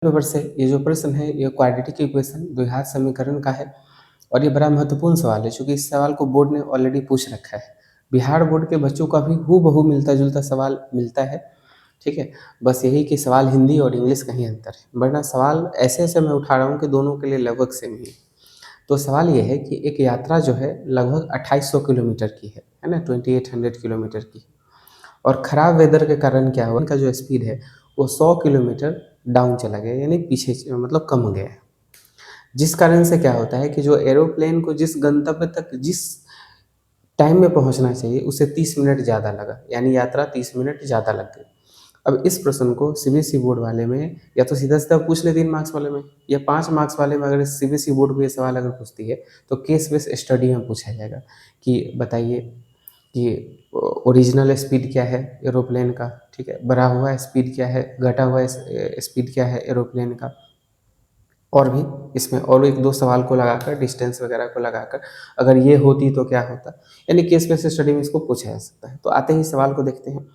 Paper से ये जो प्रश्न है ये क्वाड्रेटिक इक्वेशन द्विघात समीकरण का है और ये बड़ा महत्वपूर्ण सवाल है क्योंकि इस सवाल को बोर्ड ने ऑलरेडी पूछ रखा है। बिहार बोर्ड के बच्चों का भी हूबहू मिलता जुलता सवाल मिलता है। ठीक है, बस यही कि सवाल हिंदी और इंग्लिश का ही अंतर है, वरना सवाल ऐसे ऐसे मैं उठा रहा हूँ कि दोनों के लिए लगभग सेम ही है। तो सवाल ये है कि एक यात्रा जो है लगभग 2800 किलोमीटर की है ना, 2800 किलोमीटर की, और ख़राब वेदर के कारण क्या हुआ, इनका जो स्पीड है वो 100 किलोमीटर डाउन चला गया, यानी पीछे मतलब कम हो गया है। जिस कारण से क्या होता है कि जो एरोप्लेन को जिस गंतव्य तक जिस टाइम में पहुंचना चाहिए उससे 30 मिनट ज़्यादा लगा, यानी यात्रा 30 मिनट ज़्यादा लग गई। अब इस प्रश्न को सीबीएसई बोर्ड वाले में या तो सीधा सीधा पूछ ले 3 मार्क्स वाले में, या 5 मार्क्स वाले में अगर सीबीएसई बोर्ड को ये सवाल अगर पूछती है तो केस बेस स्टडी में पूछा जाएगा कि बताइए कि ओरिजिनल स्पीड क्या है एरोप्लेन का, ठीक है, बढ़ा हुआ स्पीड क्या है, घटा हुआ स्पीड क्या है एरोप्लेन का, और भी इसमें और एक दो सवाल को लगाकर डिस्टेंस वगैरह को लगाकर अगर ये होती तो क्या होता, यानी केस बेस स्टडी में इसको पूछा जा सकता है। तो आते ही सवाल को देखते हैं।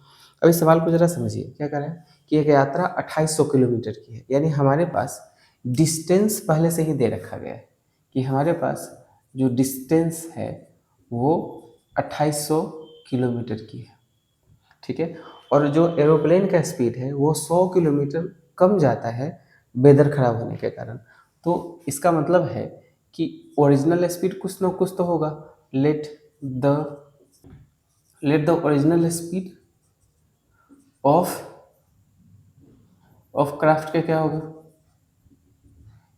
अब इस सवाल को जरा समझिए, क्या कह रहा है कि एक यात्रा 2800 किलोमीटर की है, यानी हमारे पास डिस्टेंस पहले से ही दे रखा गया है कि हमारे पास जो डिस्टेंस है वो 2800 किलोमीटर की है, ठीक है, और जो एरोप्लेन का स्पीड है वो 100 किलोमीटर कम जाता है वेदर खराब होने के कारण। तो इसका मतलब है कि ओरिजिनल स्पीड कुछ ना कुछ तो होगा। Let the let the original speed of craft के क्या होगा,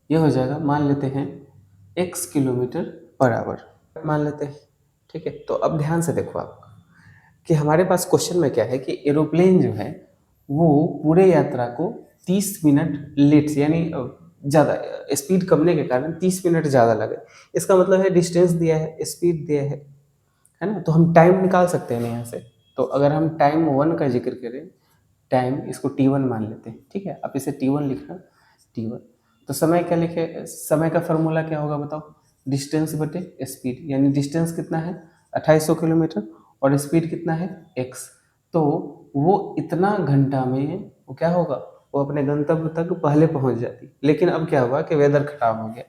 ये हो जाएगा, मान लेते हैं x किलोमीटर पर आवर मान लेते हैं। ठीक है, तो अब ध्यान से देखो आप कि हमारे पास क्वेश्चन में क्या है कि एरोप्लेन जो है वो पूरे यात्रा को 30 मिनट लेट यानी ज़्यादा स्पीड कमने के कारण 30 मिनट ज़्यादा लगे। इसका मतलब है डिस्टेंस दिया है, स्पीड दिया है ना, तो हम टाइम निकाल सकते हैं यहाँ से। तो अगर हम टाइम 1 का जिक्र करें, टाइम इसको t1 मान लेते हैं, ठीक है, आप इसे t1 लिखना, t1। तो समय क्या लिखे, समय का फॉर्मूला क्या होगा बताओ, डिस्टेंस बटे स्पीड, यानी डिस्टेंस कितना है 2800 किलोमीटर और स्पीड कितना है x। तो वो इतना घंटा में वो क्या होगा, वो अपने गंतव्य तक पहले पहुंच जाती। लेकिन अब क्या हुआ कि वेदर खराब हो गया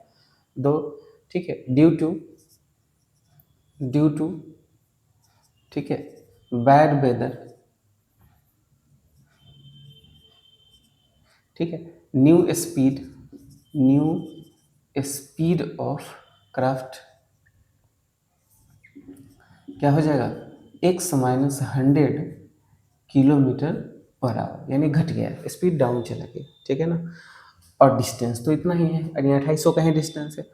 दो, ठीक है, ड्यू टू ठीक है बैड वेदर, ठीक है, न्यू स्पीड ऑफ क्राफ्ट क्या हो जाएगा, x minus 100 kilometre per hour, यानी घट गया, स्पीड डाउन चला गया, ठीक है ना। और डिस्टेंस तो इतना ही है, यानी 2800 का ही डिस्टेंस है।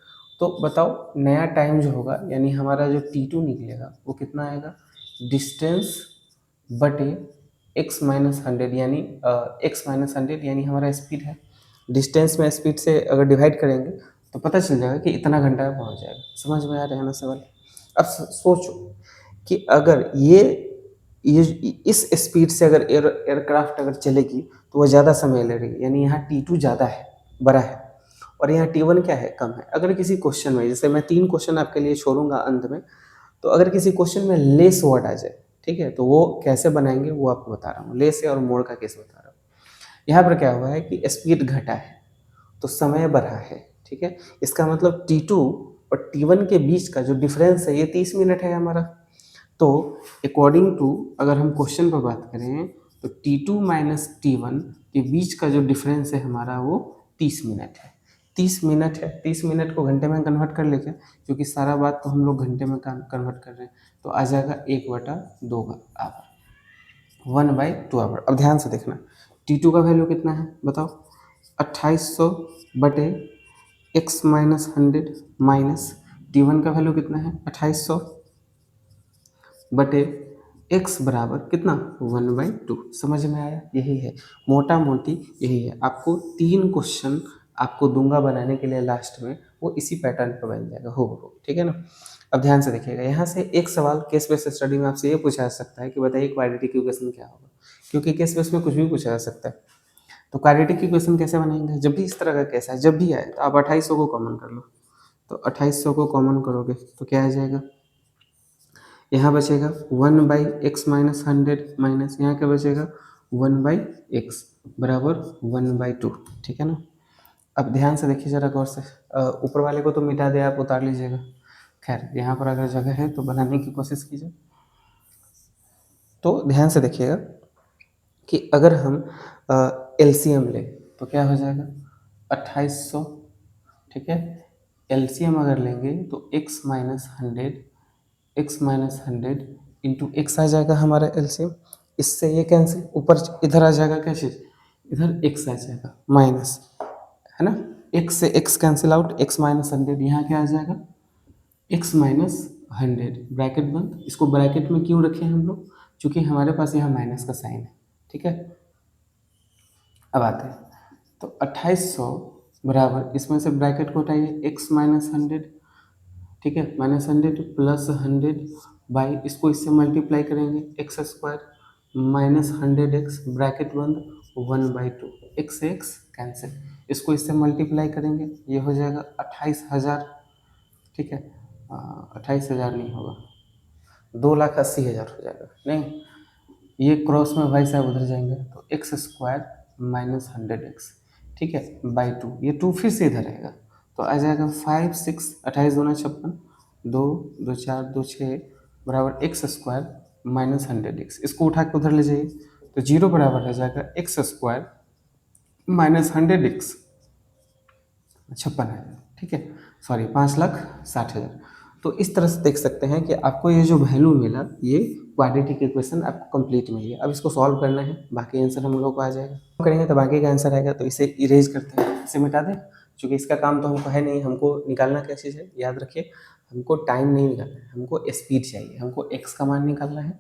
तो बताओ नया टाइम जो होगा, यानी हमारा जो t2 निकलेगा वो कितना आएगा, डिस्टेंस बटे x माइनस 100, यानी x-100 यानी हमारा स्पीड है। डिस्टेंस में स्पीड से अगर डिवाइड करेंगे तो पता चल जाएगा कि इतना घंटा में पहुंच जाएगा। समझ में आ रहा है ना सवाल। अब सोचो कि अगर ये इस स्पीड से अगर एयरक्राफ्ट अगर चलेगी तो वो ज़्यादा समय ले रही है, यानी यहाँ T2 ज़्यादा है, बड़ा है, और यहाँ T1 क्या है, कम है। अगर किसी क्वेश्चन में, जैसे मैं 3 क्वेश्चन आपके लिए छोड़ूंगा अंत में, तो अगर किसी क्वेश्चन में लेस वर्ड आ जाए, ठीक है, तो वो कैसे बनाएंगे वो आपको बता रहा हूँ, लेस और मोड़ का केस बता रहा हूँ। यहाँ पर क्या हुआ है कि स्पीड घटा है तो समय बढ़ा है, ठीक है, इसका मतलब T2 और T1 के बीच का जो डिफरेंस है ये 30 मिनट है हमारा। तो अकॉर्डिंग टू अगर हम क्वेश्चन पर बात करें तो T2 माइनस T1 के बीच का जो डिफरेंस है हमारा वो 30 मिनट है। 30 मिनट है, 30 मिनट को घंटे में कन्वर्ट कर लेते हैं, क्योंकि सारा बात तो हम लोग घंटे में कन्वर्ट कर रहे हैं, तो आ जाएगा 1/2 आवर, 1/2 आवर। अब ध्यान से देखना, T2 का वैल्यू कितना है बताओ, 2800 बटे x माइनस 100 माइनस T1 का वैल्यू कितना है 2800 बटे x बराबर कितना 1/2। समझ में आया, यही है मोटा मोटी, यही है। आपको 3 क्वेश्चन आपको दूंगा बनाने के लिए लास्ट में, वो इसी पैटर्न पर बन जाएगा हो, ठीक है ना। अब ध्यान से देखिएगा, यहाँ से एक सवाल केस बेस स्टडी में आपसे ये पूछा जा सकता है कि बताइए क्वाड्रेटिक इक्वेशन क्या होगा, क्योंकि केस बेस में कुछ भी पूछा जा सकता है। तो क्वाड्रेटिक इक्वेशन कैसे बनाएंगे, जब भी इस तरह का केस है, जब भी आए तो आप 2800 को कॉमन कर लो। तो 2800 को कॉमन करोगे तो क्या आ जाएगा, यहाँ बचेगा 1/x माइनस 100 माइनस यहाँ क्या बचेगा 1/x बराबर 1/2, ठीक है ना। अब ध्यान से देखिए ज़रा गौर से, ऊपर वाले को तो मिटा दे, आप उतार लीजिएगा। खैर यहाँ पर अगर जगह है तो बनाने की कोशिश कीजिए। तो ध्यान से देखिएगा कि अगर हम एलसीएम लें तो क्या हो जाएगा 2800, ठीक है। एलसीएम अगर लेंगे तो x-100 इंटू एक्स आ जाएगा हमारा एलसीएम। इससे ये कैंसिल, ऊपर इधर आ जाएगा क्या चीज़, इधर x आ जाएगा माइनस, है ना। x से x कैंसिल आउट, x-100, यहाँ क्या आ जाएगा x-100, ब्रैकेट बंद। इसको ब्रैकेट में क्यों रखे हैं हम लोग, क्योंकि हमारे पास यहाँ माइनस का साइन है, ठीक है। अब आते हैं तो 2800 बराबर, इसमें से ब्रैकेट को हटाइए, x-100, ठीक है, -100 प्लस 100 बाई, इसको इससे मल्टीप्लाई करेंगे, x² माइनस 100x ब्रैकेट बंद 1/2, x से x कैंसिल, इसको इससे मल्टीप्लाई करेंगे, ये हो जाएगा 28,000, ठीक है। 28,000 नहीं होगा, 2,80,000 हो जाएगा, नहीं ये क्रॉस में भाई साहब उधर जाएंगे तो x² माइनस 100x, ठीक है, बाई 2, ये 2 फिर से इधर आएगा तो आ जाएगा 5 6, 28 दूना 56, 2 2 4 2 6 बराबर x² माइनस 100x, इसको उठा के उधर ले जाइए तो जीरो बराबर हो जाएगा x² माइनस 100x, 56,000, ठीक है, सॉरी 5,60,000। तो इस तरह से देख सकते हैं कि आपको ये जो वैल्यू मिला, ये क्वाड्रेटिक इक्वेशन आपको कंप्लीट मिली है। अब इसको सॉल्व करना है, बाकी आंसर हम लोग को आ जाएगा, करेंगे तो बाकी का आंसर आएगा। तो इसे इरेज करते हैं, इसे मिटा दें, क्योंकि इसका काम तो हमको है नहीं। हमको निकालना क्या चीज़ है, याद रखिए, हमको टाइम नहीं निकालना है, हमको स्पीड चाहिए, हमको एक्स का मान निकालना है,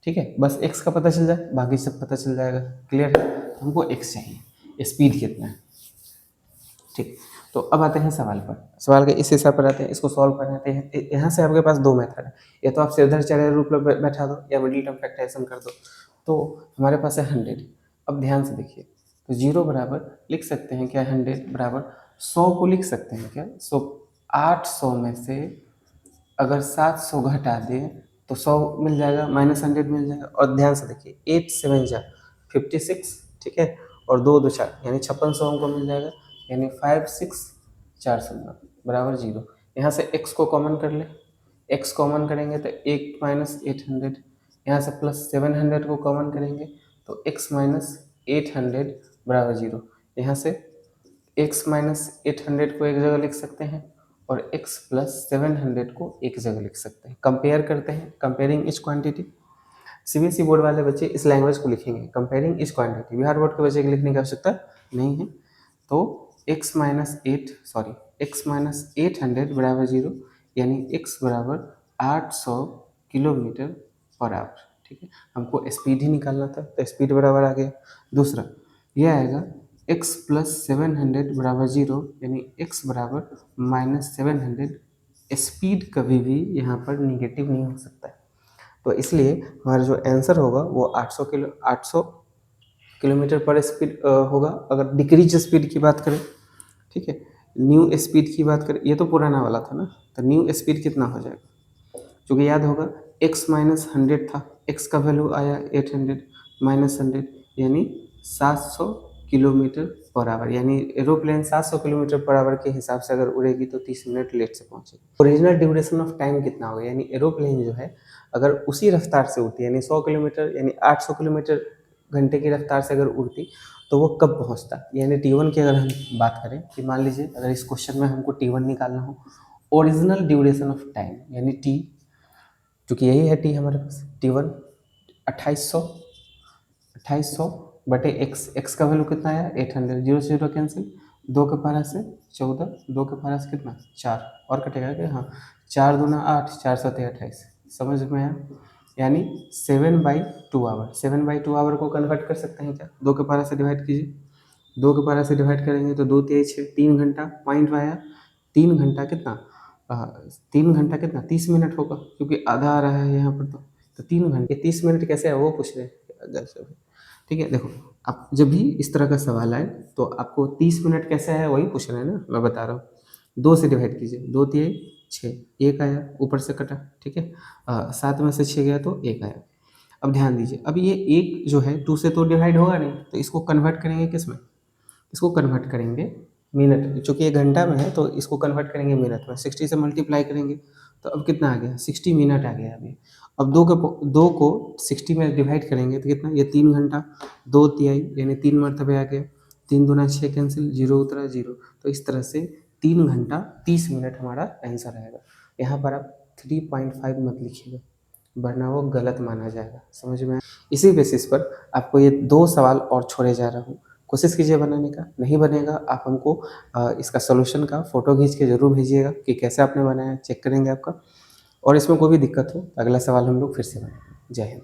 ठीक है। बस एक्स का पता चल जाए, बाकी सब पता चल जाएगा, क्लियर है। हमको एक्स चाहिए, स्पीड कितना है, ठीक। तो अब आते हैं सवाल पर, सवाल के इस हिसाब पर आते हैं, इसको सॉल्व करते हैं। यहाँ से आपके पास दो मेथड है, या तो आप सीधे चले रूप में बैठा दो या मिडिल टर्म फैक्टराइजेशन कर दो। तो हमारे पास है 100। अब ध्यान से देखिए, तो 0 बराबर लिख सकते हैं क्या, 100 बराबर 100 को लिख सकते हैं क्या, 800 में से अगर 700 घटा दें तो 100 मिल जाएगा, -100 मिल जाएगा। और ध्यान से देखिए, 8 7 जा 56, ठीक है, और 2 2 4 यानी 5600 हमको मिल जाएगा, यानी 5 6 4 0 बराबर 0। यहाँ से x को कॉमन कर ले, x कॉमन करेंगे तो 8 माइनस 800, यहाँ से प्लस 700 को कॉमन करेंगे तो x माइनस 800 बराबर 0। यहाँ से x माइनस 800 को एक जगह लिख सकते हैं और x प्लस 700 को एक जगह लिख सकते हैं। कंपेयर करते हैं, comparing etch quantity. CBSE board वाले बच्चे इस लैंग्वेज को लिखेंगे, comparing etch quantity. Bihar board के बच्चे लिखने की आवश्यकता नहीं है। तो x माइनस 800 बराबर 0, यानी x बराबर 800 किलोमीटर पर आवर, ठीक है। हमको स्पीड ही निकालना था तो स्पीड बराबर आ गया। दूसरा ये आएगा x प्लस 700 बराबर 0, यानी x बराबर -700। स्पीड कभी भी यहाँ पर निगेटिव नहीं हो सकता है, तो इसलिए हमारा जो आंसर होगा वो 800 किलोमीटर पर स्पीड होगा। अगर डिक्रीज स्पीड की बात करें, ठीक है, न्यू स्पीड की बात करें, ये तो पुराना वाला था ना, तो न्यू स्पीड कितना हो जाएगा, क्योंकि याद होगा x माइनस 100 था, x का वैल्यू आया 800 माइनस 100, यानी 700 किलोमीटर पर आवर। यानी एरोप्लेन 700 किलोमीटर पर आवर के हिसाब से अगर उड़ेगी तो 30 मिनट लेट से पहुंचेगी। ओरिजिनल ड्यूरेशन ऑफ टाइम कितना होगा, यानी एरोप्लेन जो है अगर उसी रफ्तार से उड़ती, यानी 100 किलोमीटर यानी 800 किलोमीटर घंटे की रफ्तार से अगर उड़ती तो वो कब पहुंचता। यानी T1 की अगर हम बात करें कि मान लीजिए अगर इस क्वेश्चन में हमको T1 निकालना हो, ओरिजिनल ड्यूरेशन ऑफ टाइम यानी T, क्योंकि यही है T हमारे पास, T1 2800 बटे x का वैल्यू कितना आया 800, 0 से 0 कैंसिल, 2 के पारा से 14, 2 के पारा से कितना 4 और कटेगा क्या, हाँ 4 दूना 8, 4 7 28, समझ में आया। यानी 7/2 आवर, 7/2 आवर को कन्वर्ट कर सकते हैं क्या, 2 के पारा से डिवाइड कीजिए, 2 के पारा से डिवाइड करेंगे तो 2 3 6, 3 घंटा, पॉइंट आया 3 घंटा कितना, 3 घंटा कितना 30 मिनट होगा, क्योंकि आधा आ रहा है यहाँ पर। तो 3 घंटे 30 मिनट कैसे है वो पूछ रहे हैं, ठीक है। देखो आप जब भी इस तरह का सवाल आए तो आपको 30 मिनट कैसे है वही पूछ रहे हैं ना, मैं बता रहा हूँ। 2 से डिवाइड कीजिए, 2 3 6, 1 आया ऊपर से कटा, ठीक है, 7 में से 6 गया तो 1 आया। अब ध्यान दीजिए, अब ये 1 जो है 2 से तो डिवाइड होगा नहीं, तो इसको कन्वर्ट करेंगे किस में, इसको कन्वर्ट करेंगे मिनट, चूँकि ये घंटा में है तो इसको कन्वर्ट करेंगे मिनट में, 60 से मल्टीप्लाई करेंगे तो अब कितना आ गया, 60 मिनट आ गया अभी। अब 2 को 60 में डिवाइड करेंगे तो कितना, ये 3 घंटा, 2 तिहाई यानी 3 मरतबे आ गया, 3 दूना 6 कैंसिल, 0 उतरा 0। तो इस तरह से 3 घंटा 30 मिनट हमारा आंसर आएगा। यहाँ पर आप 3.5 मत लिखिएगा, वरना वो गलत माना जाएगा, समझ में आया? इसी बेसिस पर आपको ये 2 सवाल और छोड़े जा रहा हूँ, कोशिश कीजिए बनाने का। नहीं बनेगा आप हमको इसका सॉल्यूशन का फ़ोटो खींच के ज़रूर भेजिएगा कि कैसे आपने बनाया, चेक करेंगे आपका। और इसमें कोई भी दिक्कत हो, अगला सवाल हम लोग फिर से बनाएंगे। जय हिंद।